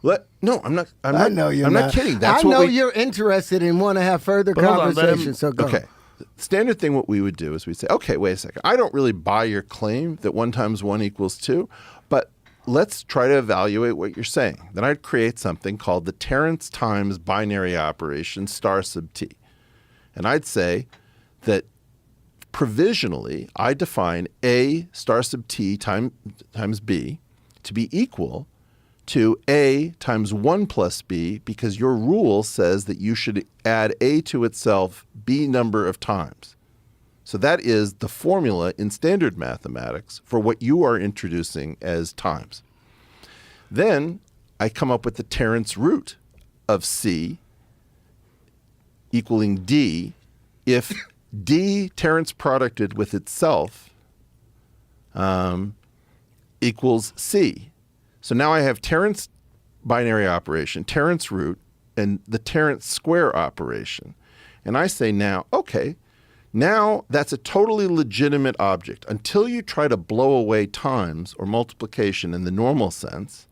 No, I'm not. I know you're I'm not. not kidding. That's I know what you're interested and want to have further But hold on, let him- conversation. So go. Okay. Standard thing, what we would do is we'd say, okay, wait a second. I don't really buy your claim that 1 times 1 equals 2, but let's try to evaluate what you're saying. Then I'd create something called the Terence times binary operation star sub t. And I'd say that provisionally, I define A star sub t times B to be equal to A times 1 plus B, because your rule says that you should add A to itself B number of times. So that is the formula in standard mathematics for what you are introducing as times. Then I come up with the Terence root of C equaling D if D Terence producted with itself equals C. So now I have Terence binary operation, Terence root, and the Terence square operation. And I say now, okay, now that's a totally legitimate object. Until you try to blow away times or multiplication in the normal sense,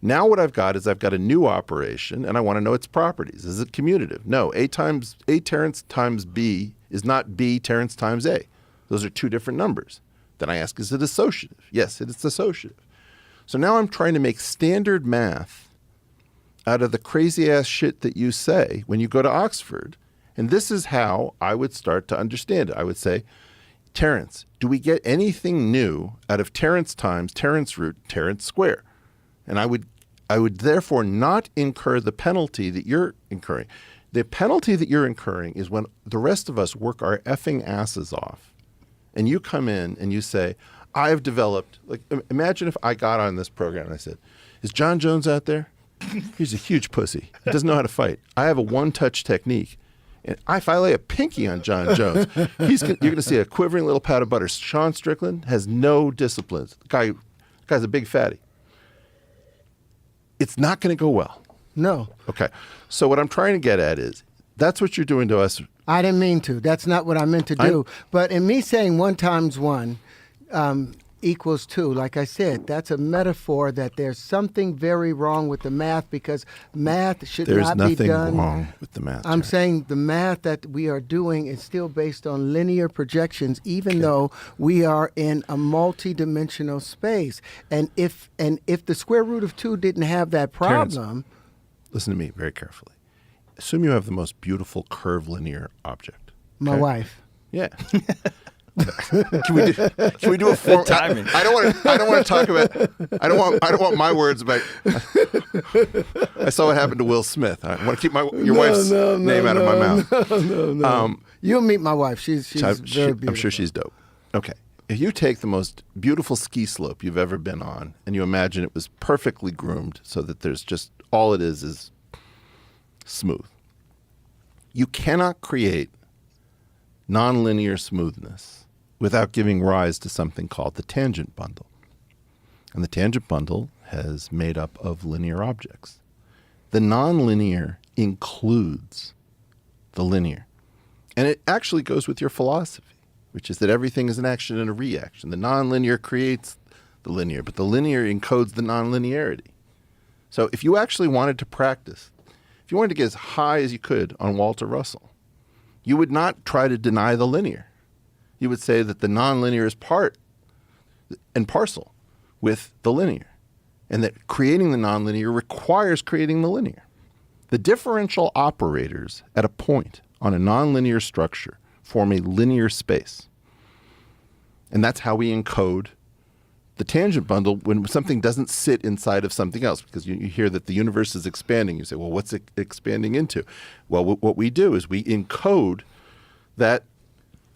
now what I've got is I've got a new operation, and I want to know its properties. Is it commutative? No. A Terence times B is not B Terence times A. Those are two different numbers. Then I ask, is it associative? Yes, it's associative. So now I'm trying to make standard math out of the crazy-ass shit that you say when you go to Oxford. And this is how I would start to understand it. I would say, Terence, do we get anything new out of Terence times Terence root Terence square? And I would therefore not incur the penalty that you're incurring. The penalty that you're incurring is when the rest of us work our effing asses off. And you come in and you say, I've developed, like, imagine if I got on this program and I said, is John Jones out there? He's a huge pussy. He doesn't know how to fight. I have a one-touch technique. And if I lay a pinky on John Jones, you're going to see a quivering little pat of butter. Sean Strickland has no disciplines. The guy's a big fatty. It's not going to go well. No. Okay. So what I'm trying to get at is, that's what you're doing to us. I didn't mean to. That's not what I meant to do. But in me saying 1 times 1 equals 2, like I said, that's a metaphor that there's something very wrong with the math, because math should not be done. There's nothing wrong with the math. I'm saying the math that we are doing is still based on linear projections, even though we are in a multi-dimensional space. And if the square root of 2 didn't have that problem... Terence, listen to me very carefully. Assume you have the most beautiful curved linear object. My wife. Yeah. Can we do a form? Timing. I don't want to talk about. I don't want my words about. I saw what happened to Will Smith. I want to keep your wife's name out of my mouth. No. You'll meet my wife. She's very beautiful. I'm sure she's dope. Okay. If you take the most beautiful ski slope you've ever been on, and you imagine it was perfectly groomed so that there's just all it is smooth. You cannot create nonlinear smoothness without giving rise to something called the tangent bundle. And the tangent bundle is made up of linear objects. The nonlinear includes the linear. And it actually goes with your philosophy, which is that everything is an action and a reaction. The nonlinear creates the linear, but the linear encodes the nonlinearity. So if you actually wanted to practice, if you wanted to get as high as you could on Walter Russell, you would not try to deny the linear. You would say that the nonlinear is part and parcel with the linear, and that creating the nonlinear requires creating the linear. The differential operators at a point on a nonlinear structure form a linear space. And that's how we encode the tangent bundle when something doesn't sit inside of something else, because you hear that the universe is expanding. You say, well, what's it expanding into? Well, what we do is we encode that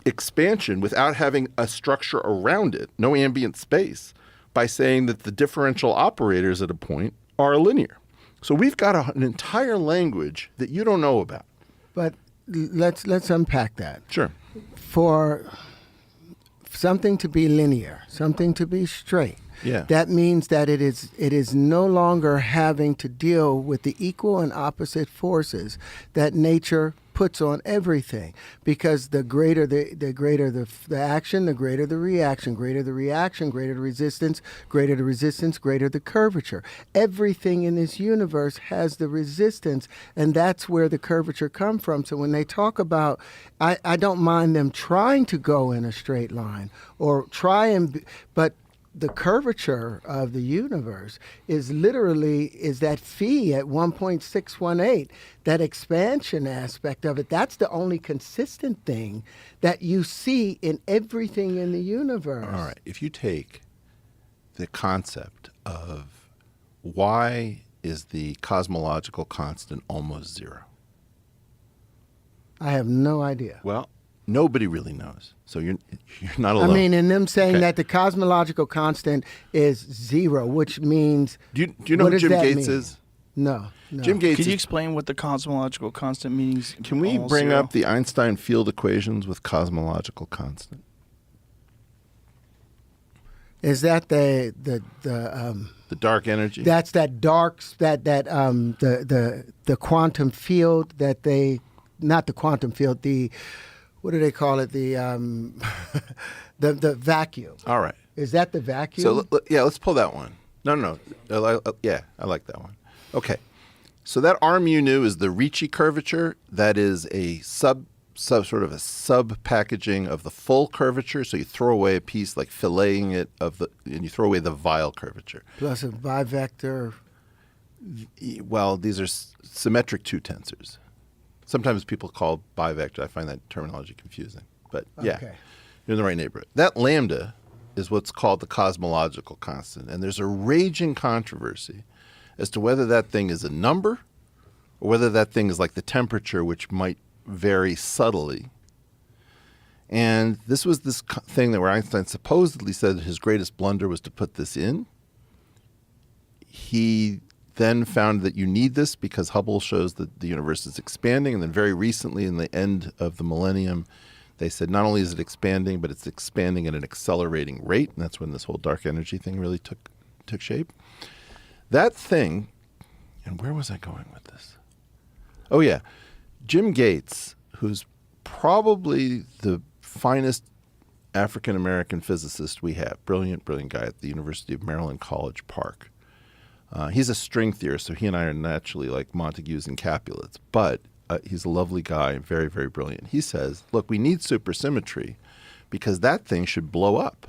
expansion without having a structure around it, no ambient space, by saying that the differential operators at a point are linear. So we've got an entire language that you don't know about. But let's unpack that. Sure. For something to be linear, something to be straight, that means that it is no longer having to deal with the equal and opposite forces that nature puts on everything, because the greater the action, the greater the reaction, greater the reaction, greater the resistance, greater the resistance, greater the curvature. Everything in this universe has the resistance, and that's where the curvature comes from. So when they talk about, I don't mind them trying to go in a straight line or but the curvature of the universe is that phi at 1.618, that expansion aspect of it. That's the only consistent thing that you see in everything in the universe. All right. If you take the concept of why is the cosmological constant almost zero? I have no idea. Well, nobody really knows. So you're not alone. I mean, and them saying Okay. that the cosmological constant is zero, which means... Do you know what who does Jim that Gates mean? is? No. Jim Gates Could you is, explain what the cosmological constant means? can we all bring zero? up the Einstein field equations with cosmological constant? Is that The dark energy? that's that darks the quantum field that they, not the quantum field, the, what do they call it, the the vacuum. All right. Is that the vacuum? So let's pull that one. No. Yeah, I like that one. Okay. So that arm you knew is the Ricci curvature. That is a sub packaging of the full curvature. So you throw away a piece, like filleting it and you throw away the Weyl curvature. Plus a bivector. Well, these are symmetric two tensors. Sometimes people call bivector. I find that terminology confusing. But yeah, Okay. you're in the right neighborhood. That lambda is what's called the cosmological constant. And there's a raging controversy as to whether that thing is a number or whether that thing is like the temperature, which might vary subtly. And this was this thing that where Einstein supposedly said his greatest blunder was to put this in. He then found that you need this because Hubble shows that the universe is expanding. And then very recently, in the end of the millennium, they said not only is it expanding, but it's expanding at an accelerating rate. And that's when this whole dark energy thing really took shape. That thing, and where was I going with this? Oh, yeah. Jim Gates, who's probably the finest African-American physicist we have, brilliant guy at the University of Maryland College Park. He's a string theorist, so he and I are naturally like Montagues and Capulets, but he's a lovely guy, very, very brilliant. He says, look, we need supersymmetry because that thing should blow up,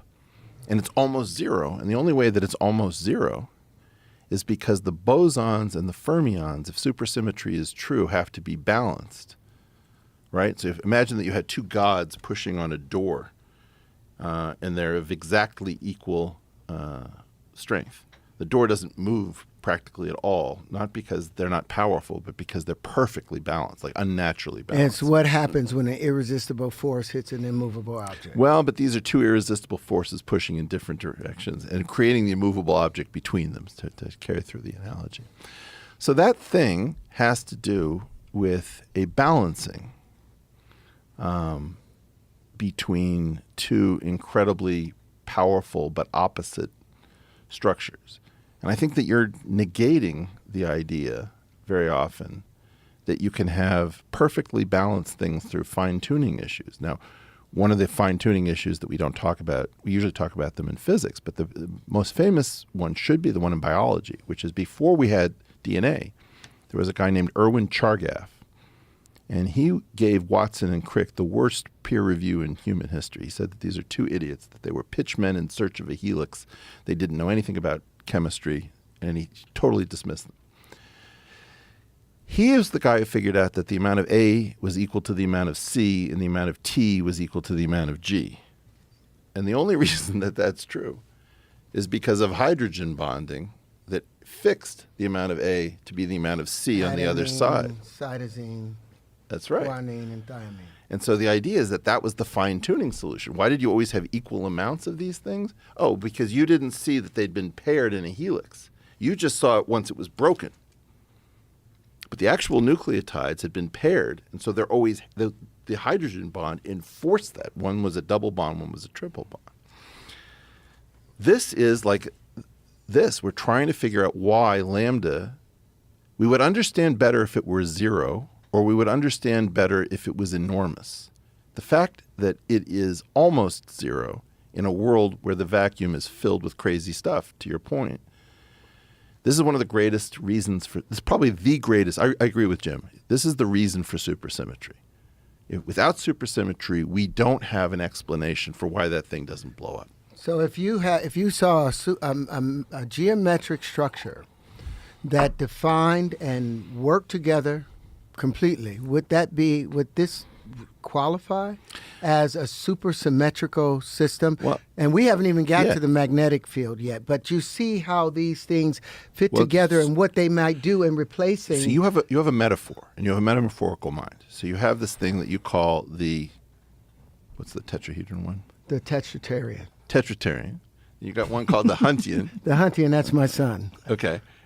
and it's almost zero. And the only way that it's almost zero is because the bosons and the fermions, if supersymmetry is true, have to be balanced, right? So imagine that you had two gods pushing on a door, and they're of exactly equal strength. The door doesn't move practically at all, not because they're not powerful, but because they're perfectly balanced, like unnaturally balanced. It's what happens when an irresistible force hits an immovable object. Well, but these are two irresistible forces pushing in different directions and creating the immovable object between them, to carry through the analogy. So that thing has to do with a balancing between two incredibly powerful but opposite structures. And I think that you're negating the idea very often that you can have perfectly balanced things through fine-tuning issues. Now, one of the fine-tuning issues that we don't talk about, we usually talk about them in physics, but the most famous one should be the one in biology, which is before we had DNA, there was a guy named Erwin Chargaff, and he gave Watson and Crick the worst peer review in human history. He said that these are two idiots, that they were pitchmen in search of a helix. They didn't know anything about chemistry, and he totally dismissed them. He is the guy who figured out that the amount of A was equal to the amount of C, and the amount of T was equal to the amount of G. And the only reason that that's true is because of hydrogen bonding that fixed the amount of A to be the amount of C on the other side. Cytosine, That's right. guanine, and thymine. And so the idea is that that was the fine-tuning solution. Why did you always have equal amounts of these things? Oh, because you didn't see that they'd been paired in a helix. You just saw it once it was broken. But the actual nucleotides had been paired, and so they're always the hydrogen bond enforced that. One was a double bond, one was a triple bond. This is like this. We're trying to figure out why lambda. We would understand better if it were zero or we would understand better if it was enormous. The fact that it is almost zero in a world where the vacuum is filled with crazy stuff, to your point, this is one of the greatest reasons for, this is probably the greatest, I agree with Jim, this is the reason for supersymmetry. Without supersymmetry, we don't have an explanation for why that thing doesn't blow up. So if you saw a geometric structure that defined and worked together completely, would this qualify as a supersymmetrical system? Well, and we haven't even got yeah. to the magnetic field yet, but you see how these things fit Well, together and what they might do in replacing. So you have a metaphor, and you have a metaphorical mind. So you have this thing that you call what's the tetrahedron one? The tetrahedron. Tetratarian. You got one called the Huntian. The Huntian, that's my son. Okay.